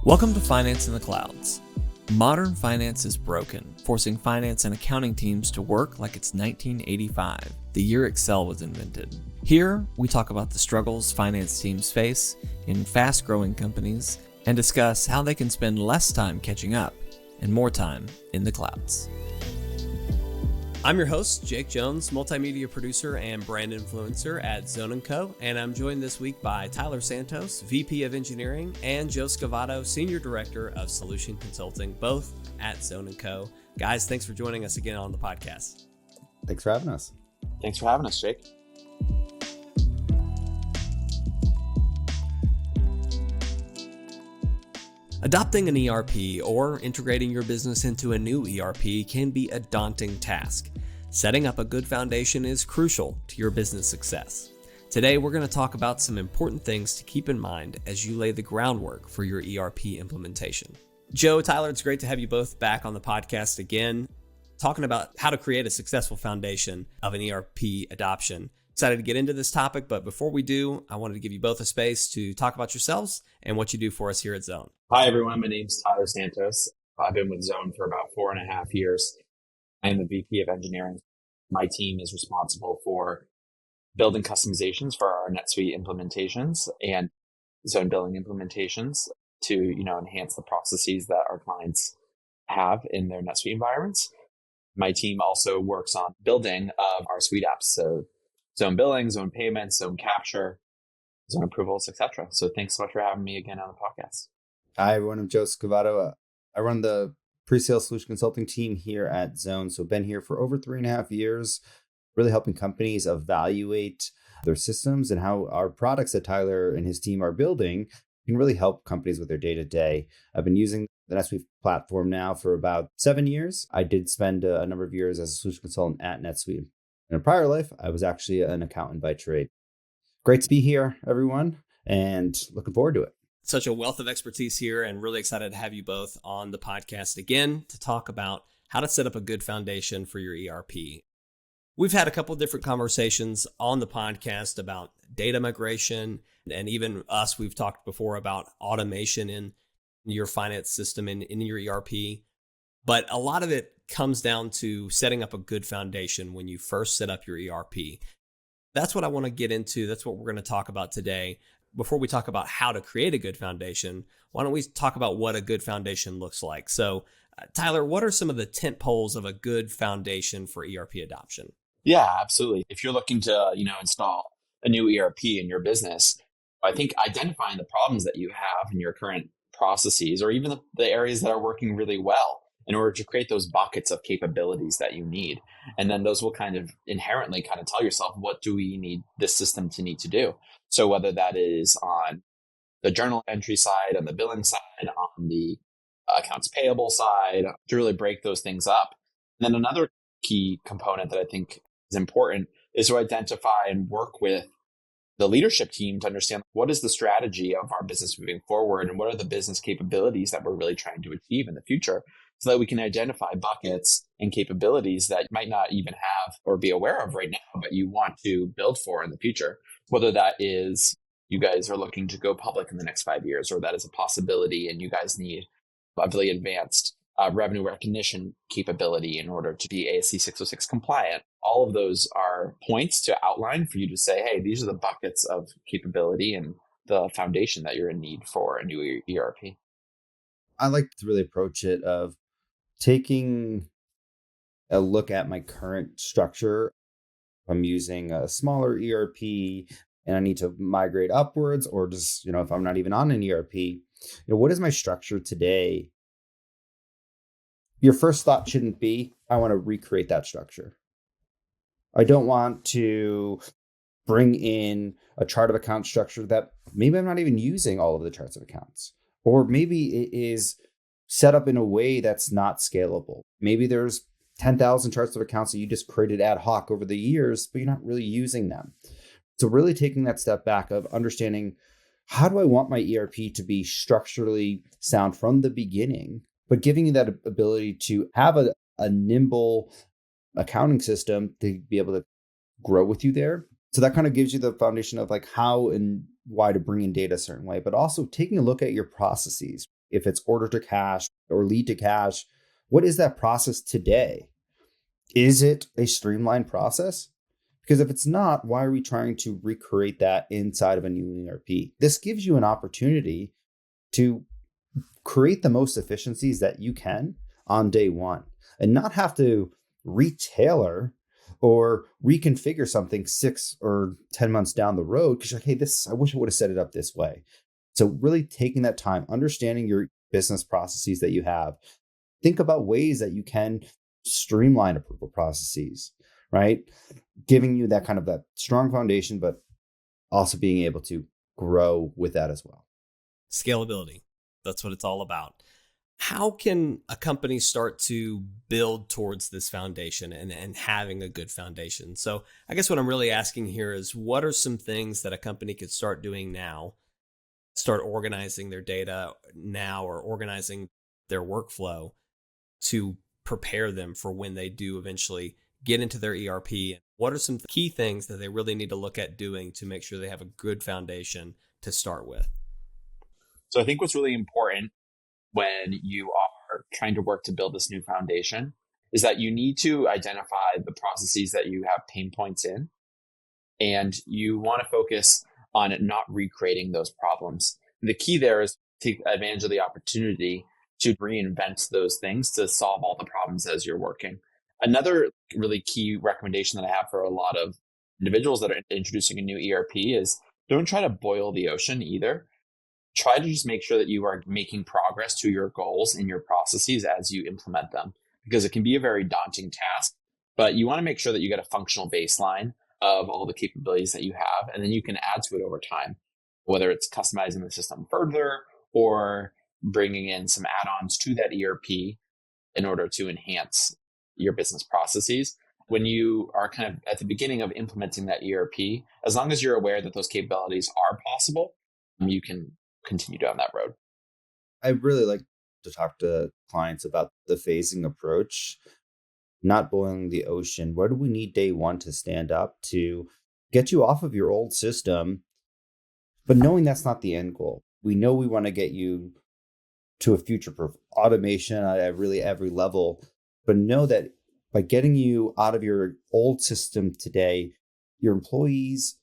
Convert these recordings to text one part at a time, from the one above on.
Welcome to Finance in the Clouds. Modern finance is broken, forcing finance and accounting teams to work like it's 1985, the year Excel was invented. Here, we talk about the struggles finance teams face in fast-growing companies and discuss how they can spend less time catching up and more time in the clouds. I'm your host, Jake Jones, multimedia producer and brand influencer at Zone & Co., and I'm joined this week by Tyler Santos, VP of Engineering, and Joseph Scavotto, Senior Director of Solution Consulting, both at Zone & Co. Guys, thanks for joining us again on the podcast. Thanks for having us. Thanks for having us, Jake. Adopting an ERP or integrating your business into a new ERP can be a daunting task. Setting up a good foundation is crucial to your business success. Today, we're going to talk about some important things to keep in mind as you lay the groundwork for your ERP implementation. Joe, Tyler, it's great to have you both back on the podcast again, talking about how to create a successful foundation of an ERP adoption. Excited to get into this topic, but before we do, I wanted to give you both a space to talk about yourselves and what you do for us here at Zone. Hi, everyone. My name's Tyler Santos. I've been with Zone for about 4.5 years. I am the VP of Engineering. My team is responsible for building customizations for our NetSuite implementations and Zone billing implementations to, enhance the processes that our clients have in their NetSuite environments. My team also works on building of our suite apps, so Zone billing, Zone payments, Zone capture, Zone approvals, etc. So thanks so much for having me again on the podcast. Hi, everyone. I'm Joseph Scavotto. I run the pre-sales solution consulting team here at Zone. So been here for over 3.5 years, really helping companies evaluate their systems and how our products that Tyler and his team are building can really help companies with their day-to-day. I've been using the NetSuite platform now for about 7 years. I did spend a number of years as a solution consultant at NetSuite. In a prior life, I was actually an accountant by trade. Great to be here, everyone, and looking forward to it. Such a wealth of expertise here, and really excited to have you both on the podcast again to talk about how to set up a good foundation for your ERP. We've had a couple of different conversations on the podcast about data migration, and even us, we've talked before about automation in your finance system and in your ERP. But a lot of it comes down to setting up a good foundation when you first set up your ERP. That's what I want to get into. That's what we're going to talk about today. Before we talk about how to create a good foundation, why don't we talk about what a good foundation looks like? So, Tyler, what are some of the tent poles of a good foundation for ERP adoption? Yeah, absolutely. If you're looking to, install a new ERP in your business, I think identifying the problems that you have in your current processes, or even the areas that are working really well, in order to create those buckets of capabilities that you need. And then those will kind of inherently kind of tell yourself, what do we need this system to need to do? So whether that is on the journal entry side, on the billing side, on the accounts payable side, to really break those things up. And then another key component that I think is important is to identify and work with the leadership team to understand what is the strategy of our business moving forward and what are the business capabilities that we're really trying to achieve in the future, so that we can identify buckets and capabilities that you might not even have or be aware of right now, but you want to build for in the future. Whether that is you guys are looking to go public in the next 5 years, or that is a possibility and you guys need a really advanced revenue recognition capability in order to be ASC 606 compliant. All of those are points to outline for you to say, hey, these are the buckets of capability and the foundation that you're in need for a new ERP. I like to really approach it of taking a look at my current structure. I'm using a smaller ERP and I need to migrate upwards, or just, if I'm not even on an ERP, what is my structure today? Your first thought shouldn't be, I want to recreate that structure. I don't want to bring in a chart of account structure that maybe I'm not even using all of the charts of accounts, or maybe it is set up in a way that's not scalable. Maybe there's 10,000 charts of accounts that you just created ad hoc over the years, but you're not really using them. So really taking that step back of understanding, how do I want my ERP to be structurally sound from the beginning, but giving you that ability to have a nimble accounting system to be able to grow with you there. So that kind of gives you the foundation of like how and why to bring in data a certain way, but also taking a look at your processes. if it's order to cash or lead to cash, what is that process today? Is it a streamlined process? Because if it's not, why are we trying to recreate that inside of a new ERP? This gives you an opportunity to create the most efficiencies that you can on day one and not have to retailer or reconfigure something 6 or 10 months down the road because you're like, hey, I wish I would have set it up this way. So really taking that time, understanding your business processes that you have, think about ways that you can streamline approval processes, right? Giving you that kind of that strong foundation, but also being able to grow with that as well. Scalability. That's what it's all about. How can a company start to build towards this foundation and having a good foundation? So I guess what I'm really asking here is, what are some things that a company could start doing now, start organizing their data now or organizing their workflow to prepare them for when they do eventually get into their ERP? What are some key things that they really need to look at doing to make sure they have a good foundation to start with? So I think what's really important when you are trying to work to build this new foundation is that you need to identify the processes that you have pain points in, and you want to focus on not recreating those problems. The key there is to take advantage of the opportunity to reinvent those things to solve all the problems as you're working. Another really key recommendation that I have for a lot of individuals that are introducing a new ERP is don't try to boil the ocean either. Try to just make sure that you are making progress to your goals in your processes as you implement them, because it can be a very daunting task, but you want to make sure that you get a functional baseline of all the capabilities that you have, and then you can add to it over time, whether it's customizing the system further or bringing in some add-ons to that ERP in order to enhance your business processes. When you are kind of at the beginning of implementing that ERP, as long as you're aware that those capabilities are possible, you can continue down that road. I really like to talk to clients about the phasing approach, not boiling the ocean. What do we need day one to stand up to get you off of your old system, but knowing that's not the end goal? We know we want to get you to a future-proof automation at really every level, but know that by getting you out of your old system today, your employees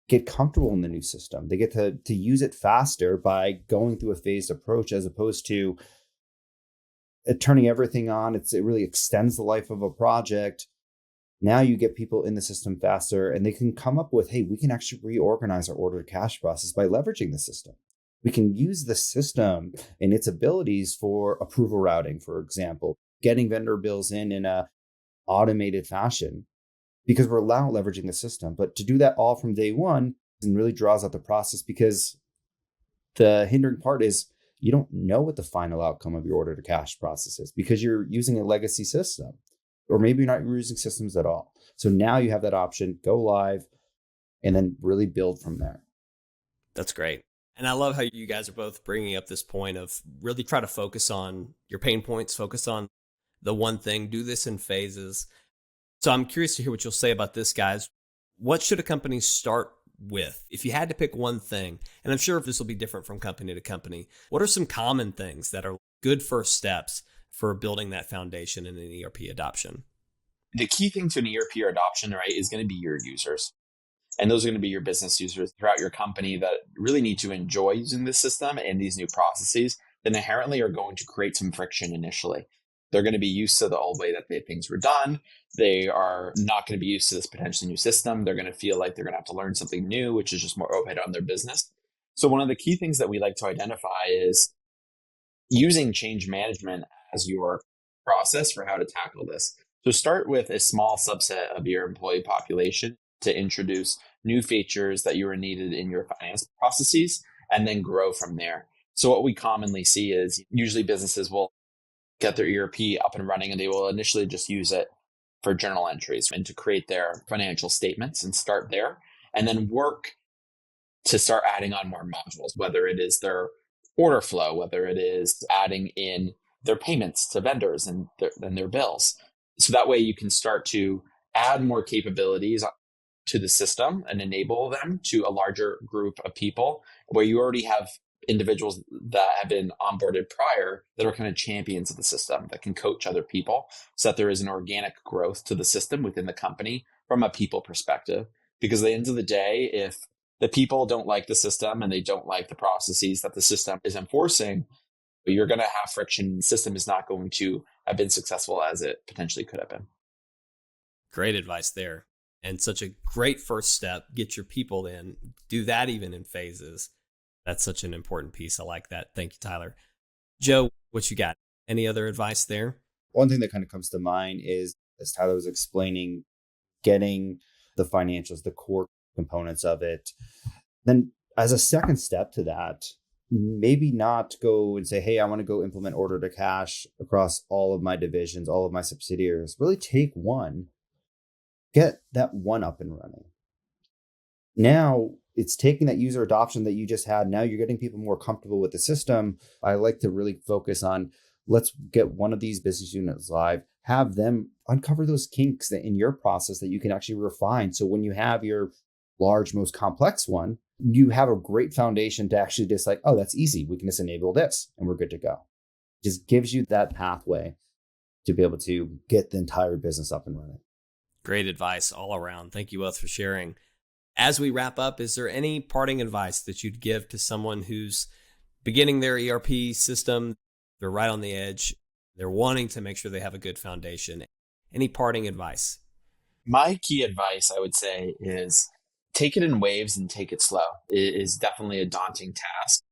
get comfortable in the new system. They get to use it faster by going through a phased approach as opposed to turning everything on. It really extends the life of a project. Now you get people in the system faster and they can come up with, hey, we can actually reorganize our order to cash process by leveraging the system. We can use the system and its abilities for approval routing, for example, getting vendor bills in a automated fashion, because we're now leveraging the system. But to do that all from day one and really draws out the process, because the hindering part is you don't know what the final outcome of your order to cash process is because you're using a legacy system, or maybe you're not using systems at all. So now you have that option, go live, and then really build from there. That's great. And I love how you guys are both bringing up this point of really try to focus on your pain points, focus on the one thing, do this in phases. So I'm curious to hear what you'll say about this, guys. What should a company start with? If you had to pick one thing, and I'm sure this will be different from company to company, what are some common things that are good first steps for building that foundation in an ERP adoption? The key thing to an ERP adoption, right, is going to be your users. And those are going to be your business users throughout your company that really need to enjoy using this system and these new processes that inherently are going to create some friction initially. They're going to be used to the old way that things were done. They are not going to be used to this potentially new system. They're going to feel like they're going to have to learn something new, which is just more overhead on their business. So one of the key things that we like to identify is using change management as your process for how to tackle this. So start with a small subset of your employee population to introduce new features that you are needed in your finance processes, and then grow from there. So what we commonly see is usually businesses will get their ERP up and running, and they will initially just use it for journal entries and to create their financial statements and start there, and then work to start adding on more modules, whether it is their order flow, whether it is adding in their payments to vendors and their bills. So that way you can start to add more capabilities to the system and enable them to a larger group of people where you already have individuals that have been onboarded prior that are kind of champions of the system that can coach other people so that there is an organic growth to the system within the company from a people perspective. Because at the end of the day, if the people don't like the system and they don't like the processes that the system is enforcing, you're going to have friction. The system is not going to have been successful as it potentially could have been. Great advice there. And such a great first step. Get your people in. Do that even in phases. That's such an important piece. I like that. Thank you, Tyler. Joe, what you got? Any other advice there? One thing that kind of comes to mind is, as Tyler was explaining, getting the financials, the core components of it. Then as a second step to that, maybe not go and say, hey, I want to go implement order to cash across all of my divisions, all of my subsidiaries. Really take one, get that one up and running. Now it's taking that user adoption that you just had. Now you're getting people more comfortable with the system. I like to really focus on, let's get one of these business units live, have them uncover those kinks that in your process that you can actually refine. So when you have your large, most complex one, you have a great foundation to actually just like, oh, that's easy. We can just enable this and we're good to go. Just gives you that pathway to be able to get the entire business up and running. Great advice all around. Thank you both for sharing. As we wrap up, is there any parting advice that you'd give to someone who's beginning their ERP system? They're right on the edge. They're wanting to make sure they have a good foundation. Any parting advice? My key advice, I would say, is take it in waves and take it slow. It is definitely a daunting task.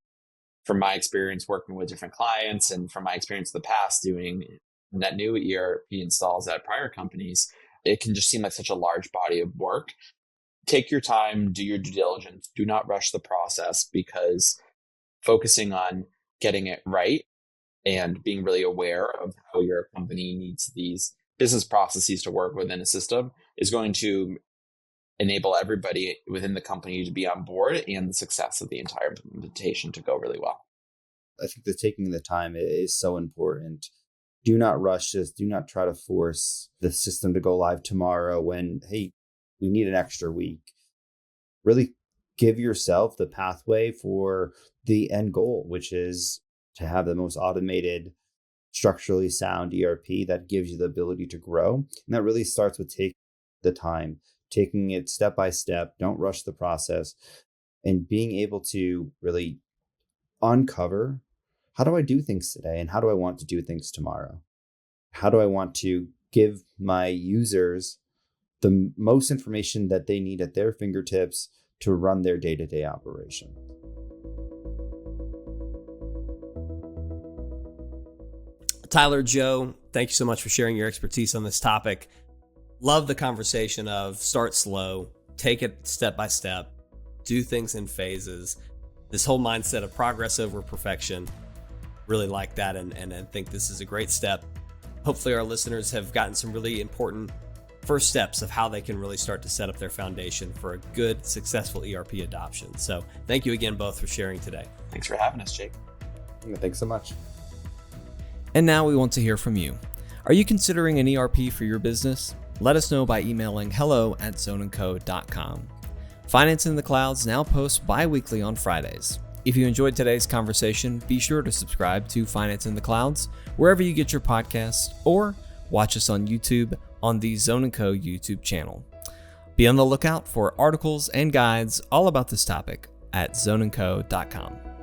From my experience working with different clients and from my experience in the past doing net new ERP installs at prior companies, it can just seem like such a large body of work. Take your time, do your due diligence. Do not rush the process, because focusing on getting it right and being really aware of how your company needs these business processes to work within a system is going to enable everybody within the company to be on board and the success of the entire implementation to go really well. I think that taking the time is so important. Do not rush this. Do not try to force the system to go live tomorrow when, hey, we need an extra week. Really give yourself the pathway for the end goal, which is to have the most automated, structurally sound ERP that gives you the ability to grow. And that really starts with taking the time, taking it step by step. Don't rush the process, and being able to really uncover, how do I do things today? And how do I want to do things tomorrow? How do I want to give my users the most information that they need at their fingertips to run their day-to-day operation? Tyler, Joe, thank you so much for sharing your expertise on this topic. Love the conversation of start slow, take it step by step, do things in phases. This whole mindset of progress over perfection, really like that, and think this is a great step. Hopefully our listeners have gotten some really important first steps of how they can really start to set up their foundation for a good, successful ERP adoption. So thank you again both for sharing today. Thanks for having us, Jake. Thanks so much. And now we want to hear from you. Are you considering an ERP for your business? Let us know by emailing hello@zoneandco.com. Finance in the Clouds now posts bi-weekly on Fridays. If you enjoyed today's conversation, be sure to subscribe to Finance in the Clouds wherever you get your podcasts, or watch us on YouTube on the Zone & Co YouTube channel. Be on the lookout for articles and guides all about this topic at zoneandco.com.